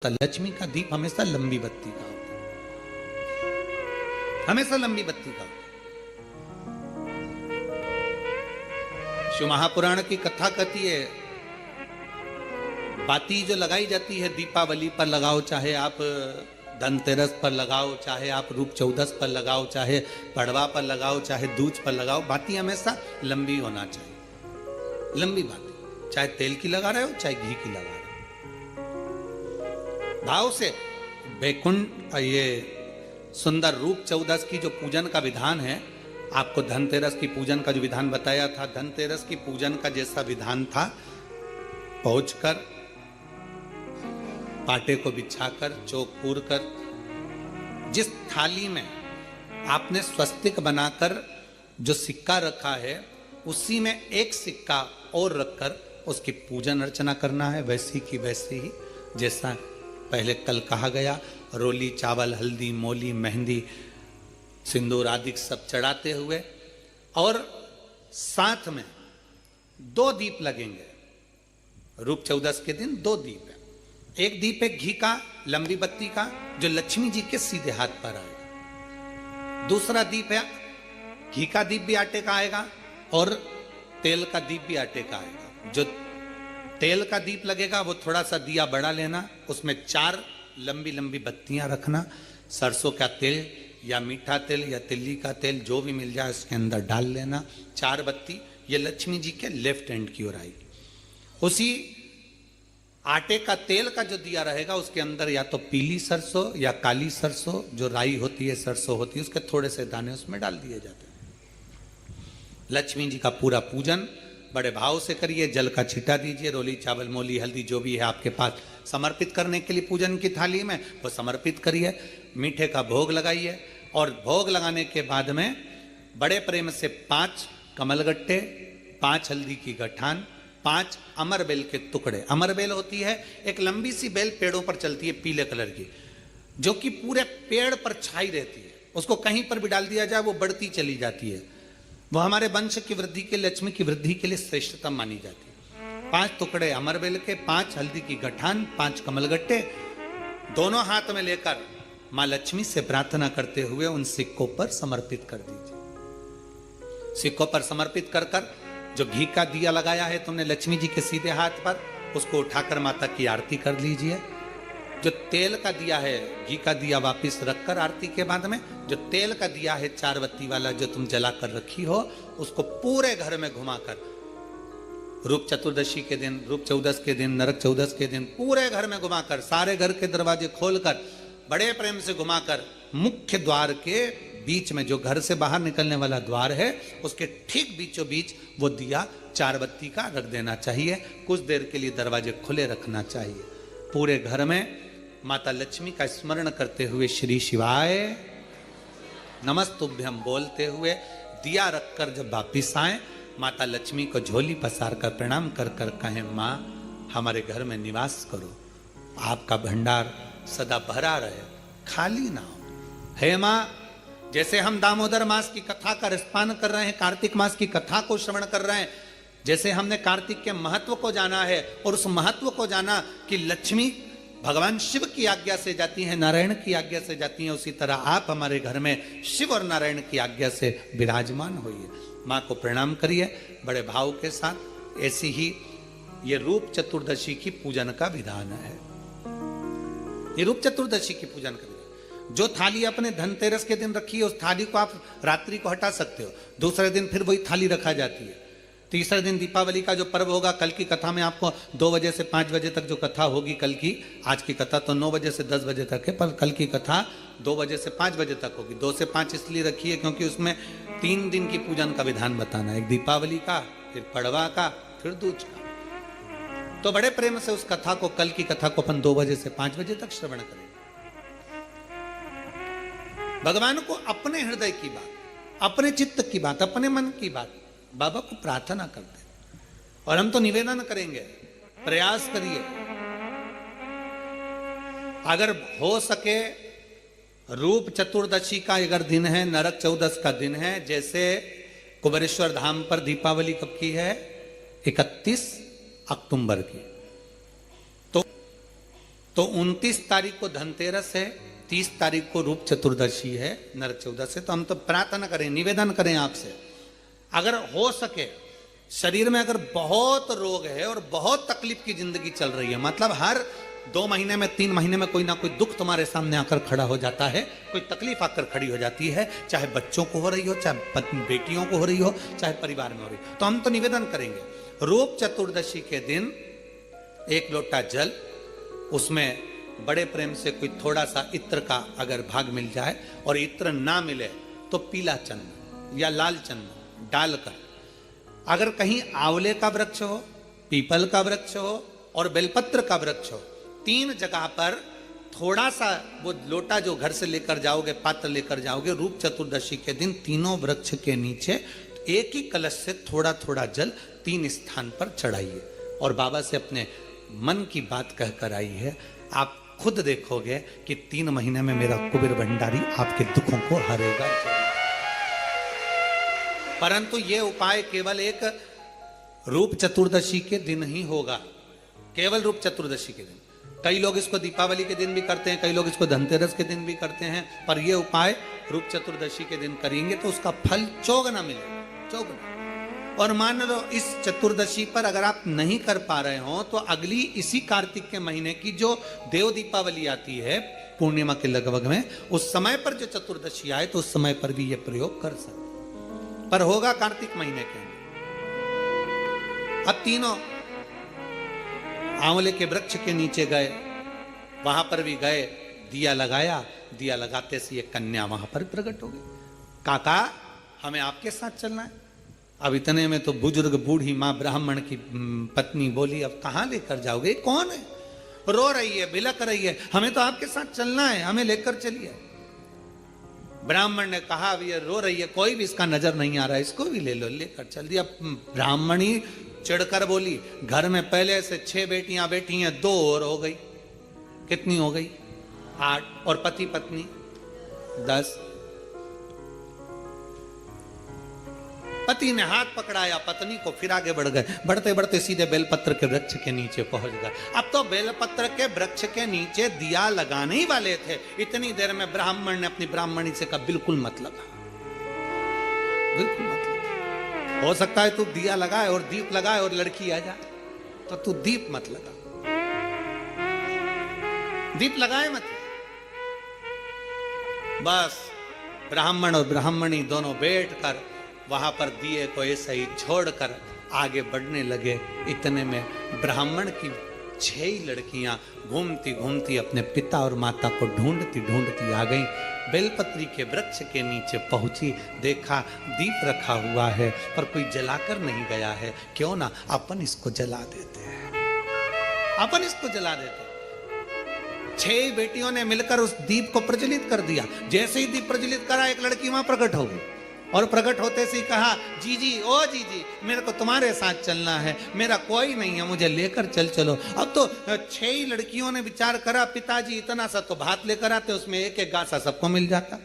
तो लक्ष्मी का दीप हमेशा लंबी बत्ती का होता है, हमेशा लंबी बत्ती का होता है। शिव महापुराण की कथा कहती है, बाती जो लगाई जाती है दीपावली पर लगाओ, चाहे आप धनतेरस पर लगाओ, चाहे आप रूप चौदस पर लगाओ, चाहे पड़वा पर लगाओ, चाहे दूज पर लगाओ, बाती हमेशा लंबी होना चाहिए, लंबी बाती। चाहे तेल की लगा रहे हो, चाहे घी की लगा रहे हो, भाव से। वैकुंठ ये सुंदर रूप चौदस की जो पूजन का विधान है, आपको धनतेरस की पूजन का जो विधान बताया था, धनतेरस की पूजन का जैसा विधान था, पहुंचकर पाटे को बिछाकर चौक पूर कर, जिस थाली में आपने स्वस्तिक बनाकर जो सिक्का रखा है, उसी में एक सिक्का और रखकर उसकी पूजन अर्चना करना है, वैसी की वैसे ही जैसा पहले कल कहा गया। रोली, चावल, हल्दी, मोली, मेहंदी, सिंदूर आदि सब चढ़ाते हुए, और साथ में 2 दीप लगेंगे। रूप चौदस के दिन 2 दीप है। एक दीप है घी का, लंबी बत्ती का, जो लक्ष्मी जी के सीधे हाथ पर आएगा। दूसरा दीप है घी का दीप भी आटे का आएगा, और तेल का दीप भी आटे का आएगा। जो तेल का दीप लगेगा वो थोड़ा सा दिया बड़ा लेना, उसमें 4 लंबी लंबी बत्तियां रखना, सरसों का तेल या मीठा तेल या तिल्ली का तेल जो भी मिल जाए उसके अंदर डाल लेना। 4 बत्ती ये लक्ष्मी जी के लेफ्ट हैंड की ओर आएगी। उसी आटे का तेल का जो दिया रहेगा, उसके अंदर या तो पीली सरसों या काली सरसों, जो राई होती है, सरसों होती है, उसके थोड़े से दाने उसमें डाल दिए जाते हैं। लक्ष्मी जी का पूरा पूजन बड़े भाव से करिए, जल का छिटा दीजिए, रोली, चावल, मोली, हल्दी जो भी है आपके पास समर्पित करने के लिए पूजन की थाली में, वो समर्पित करिए। मीठे का भोग लगाइए, और भोग लगाने के बाद में बड़े प्रेम से 5 कमलगट्टे, 5 हल्दी की गठान, 5 अमर बेल के टुकड़े। अमर बेल होती है एक लंबी सी बेल, पेड़ों पर चलती है, पीले कलर की, जो कि पूरे पेड़ पर छाई रहती है। उसको कहीं पर भी डाल दिया जाए वो बढ़ती चली जाती है। वो हमारे वंश की वृद्धि के, लक्ष्मी की वृद्धि के लिए श्रेष्ठतम मानी जाती है। 5 टुकड़े अमर बेल के, 5 हल्दी की गठान, 5 कमलगट्टे दोनों हाथ में लेकर मां लक्ष्मी से प्रार्थना करते हुए उन सिक्कों पर समर्पित कर दीजिए। सिक्कों पर समर्पित कर कर जो घी का दिया लगाया है तुमने लक्ष्मी जी के सीधे हाथ पर, उसको उठाकर माता की आरती कर लीजिए। जो तेल का दिया है, घी का दिया वापस रखकर आरती के बाद में जो तेल का दिया है 4 बत्ती वाला जो तुम जलाकर रखी हो, उसको पूरे घर में घुमाकर, रूप चतुर्दशी के दिन, रूप चौदस के दिन, नरक चौदस के दिन पूरे घर में घुमाकर, सारे घर के दरवाजे खोलकर बड़े प्रेम से घुमाकर, मुख्य द्वार के बीच में, जो घर से बाहर निकलने वाला द्वार है, उसके ठीक बीचों बीच वो दिया 4 बत्ती का रख देना चाहिए। कुछ देर के लिए दरवाजे खुले रखना चाहिए। पूरे घर में माता लक्ष्मी का स्मरण करते हुए श्री शिवाय नमस्तुभ्यम बोलते हुए दिया रखकर जब वापिस आए, माता लक्ष्मी को झोली पसार कर प्रणाम कर कर कहें, माँ हमारे घर में निवास करो, आपका भंडार सदा भरा रहे, खाली ना हो। हे माँ, जैसे हम दामोदर मास की कथा का रसपान कर रहे हैं, कार्तिक मास की कथा को श्रवण कर रहे हैं, जैसे हमने कार्तिक के महत्व को जाना है और उस महत्व को जाना कि लक्ष्मी भगवान शिव की आज्ञा से जाती हैं, नारायण की आज्ञा से जाती हैं, उसी तरह आप हमारे घर में शिव और नारायण की आज्ञा से विराजमान होइए। माँ को प्रणाम करिए बड़े भाव के साथ। ऐसी ही ये रूप चतुर्दशी की पूजन का विधान है। ये रूप चतुर्दशी की पूजन का विधान, जो थाली आपने धनतेरस के दिन रखी है, उस थाली को आप रात्रि को हटा सकते हो, दूसरे दिन फिर वही थाली रखा जाती है। तीसरे दिन दीपावली का जो पर्व होगा, कल की कथा में आपको 2 बजे से 5 बजे तक जो कथा होगी कल की, आज की कथा तो 9 बजे से 10 बजे तक है, पर कल की कथा 2 बजे से 5 बजे तक होगी। 2 से 5 इसलिए रखी है क्योंकि उसमें 3 दिन की पूजन का विधान बताना है, एक दीपावली का, फिर पड़वा का, फिर दूज का। तो बड़े प्रेम से उस कथा को, कल की कथा को अपन 2 बजे से 5 बजे तक श्रवण करेंगे। भगवान को अपने हृदय की बात, अपने चित्त की बात, अपने मन की बात बाबा को प्रार्थना करते हैं। और हम तो निवेदन करेंगे, प्रयास करिए, अगर हो सके रूप चतुर्दशी का अगर दिन है, नरक चौदस का दिन है, जैसे कुबेरेश्वर धाम पर दीपावली कब की है, 31 अक्टूबर की, तो तो 29 तारीख को धनतेरस है, 30 तारीख को रूप चतुर्दशी है, नरक चतुर्दशी। तो हम तो प्रार्थना करें, निवेदन करें आपसे, अगर हो सके शरीर में अगर बहुत रोग है और बहुत तकलीफ की जिंदगी चल रही है, मतलब हर 2 महीने में 3 महीने में कोई ना कोई दुख तुम्हारे सामने आकर खड़ा हो जाता है, कोई तकलीफ आकर खड़ी हो जाती है, चाहे बच्चों को हो रही हो, चाहे बेटियों को हो रही हो, चाहे परिवार में हो रही हो, तो हम तो निवेदन करेंगे रूप चतुर्दशी के दिन 1 लोटा जल, उसमें बड़े प्रेम से कोई थोड़ा सा इत्र का अगर भाग मिल जाए, और इत्र ना मिले तो पीला चंदन या लाल चंदन डालकर, अगर कहीं आंवले का वृक्ष हो, पीपल का वृक्ष हो और बेलपत्र का वृक्ष हो, 3 जगह पर थोड़ा सा वो लोटा जो घर से लेकर जाओगे, पात्र लेकर जाओगे, रूप चतुर्दशी के दिन तीनों वृक्ष के नीचे एक ही कलश से थोड़ा थोड़ा जल 3 स्थान पर चढ़ाइए और बाबा से अपने मन की बात कहकर आई है। आप खुद देखोगे कि 3 महीने में मेरा कुबेर भंडारी आपके दुखों को हरेगा। परंतु ये उपाय केवल एक रूप चतुर्दशी के दिन ही होगा, केवल रूप चतुर्दशी के दिन। कई लोग इसको दीपावली के दिन भी करते हैं, कई लोग इसको धनतेरस के दिन भी करते हैं, पर यह उपाय रूप चतुर्दशी के दिन करेंगे तो उसका फल चौगुना मिलेगा, चौगुना। और मान लो इस चतुर्दशी पर अगर आप नहीं कर पा रहे हो तो अगली इसी कार्तिक के महीने की जो देव दीपावली आती है पूर्णिमा के लगभग में, उस समय पर जो चतुर्दशी आए तो उस समय पर भी यह प्रयोग कर सकते, पर होगा कार्तिक महीने के अंदर। अब तीनों आंवले के वृक्ष के नीचे गए, वहां पर भी गए, दिया लगाया, दिया लगाते से ये कन्या वहां पर प्रकट हो गई। काका हमें आपके साथ चलना है। अब इतने में तो बुजुर्ग बूढ़ी माँ ब्राह्मण की पत्नी बोली, अब कहाँ लेकर जाओगे, कौन है, रो रही है, बिलक रही है, हमें तो आपके साथ चलना है, हमें लेकर चलिए। ब्राह्मण ने कहा अब ये रो रही है, कोई भी इसका नजर नहीं आ रहा है, इसको भी ले लो, लेकर चल दिया। ब्राह्मणी चिढ़कर बोली, घर में पहले से 6 बेटियां बैठी हैं, 2 और हो गई, कितनी हो गई, 8, और पति पत्नी 10। पति ने हाथ पकड़ाया पत्नी को, फिर आगे बढ़ गए, बढ़ते बढ़ते सीधे बेलपत्र के वृक्ष के नीचे पहुंच गए। अब तो बेलपत्र के वृक्ष के नीचे दिया लगाने ही वाले थे, इतनी देर में ब्राह्मण ने अपनी ब्राह्मणी से कहा बिल्कुल मत लगा, बिल्कुल मत लगा, हो सकता है तू दिया लगाए और दीप लगाए और लड़की आ जाए, तो तू दीप मत लगा, दीप लगाए मत। बस ब्राह्मण और ब्राह्मणी दोनों बैठकर वहां पर दिए को ऐसे ही छोड़कर आगे बढ़ने लगे। इतने में ब्राह्मण की 6 लड़कियां घूमती घूमती अपने पिता और माता को ढूंढती ढूंढती आ गईं। बेलपत्री के वृक्ष के नीचे पहुंची, देखा दीप रखा हुआ है पर कोई जलाकर नहीं गया है, क्यों ना अपन इसको जला देते हैं, अपन इसको जला देते हैं। 6 बेटियों ने मिलकर उस दीप को प्रज्वलित कर दिया। जैसे ही दीप प्रज्वलित करा, एक लड़की वहां प्रकट हो गई और प्रकट होते से ही कहा, जीजी ओ जीजी मेरे को तुम्हारे साथ चलना है, मेरा कोई नहीं है, मुझे लेकर चल चलो। अब तो 6 लड़कियों ने विचार करा, पिताजी इतना सा तो भात लेकर आते, उसमें एक एक गासा सबको मिल जाता।